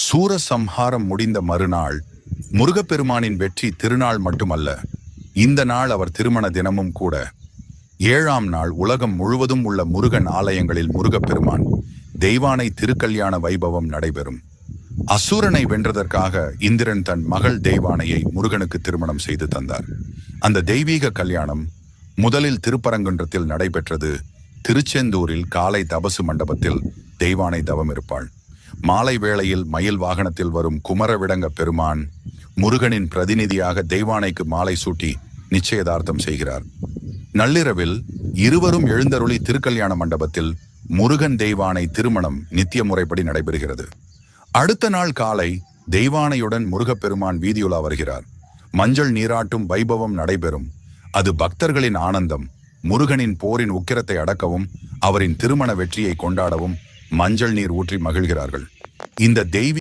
சூரசம்ஹாரம் முடிந்த மறுநாள் முருகப்பெருமானின் வெற்றி திருநாள் மட்டுமல்ல, இந்த நாள் அவர் திருமண தினமும் கூட. 7ஆம் நாள் உலகம் முழுவதும் உள்ள முருகன் ஆலயங்களில் முருகப்பெருமான் தெய்வானை திருக்கல்யாண வைபவம் நடைபெறும். அசுரனை வென்றதற்காக இந்திரன் தன் மகள் தெய்வானையை முருகனுக்கு திருமணம் செய்து தந்தார். அந்த தெய்வீக கல்யாணம் முதலில் திருப்பரங்குன்றத்தில் நடைபெற்றது. திருச்செந்தூரில் காலை தபசு மண்டபத்தில் தெய்வானை தவம் இருப்பாள். மாலை வேளையில் மயில் வாகனத்தில் வரும் குமரவிடங்க பெருமான் முருகனின் பிரதிநிதியாக தெய்வானைக்கு மாலை சூட்டி நிச்சயதார்த்தம் செய்கிறார். நள்ளிரவில் இருவரும் எழுந்தருளி திருக்கல்யாண மண்டபத்தில் முருகன் தெய்வானை திருமணம் நித்திய முறைப்படி நடைபெறுகிறது. அடுத்த நாள் காலை தெய்வானையுடன் முருகப்பெருமான் வீதியுலா வருகிறார். மஞ்சள் நீராட்டும் வைபவம் நடைபெறும். அது பக்தர்களின் ஆனந்தம். முருகனின் போரின் உக்கிரத்தை அடக்கவும் அவரின் திருமண வெற்றியை கொண்டாடவும் மஞ்சள் நீர் ஊற்றி மகிழ்கிறார்கள். இந்த தெய்வீக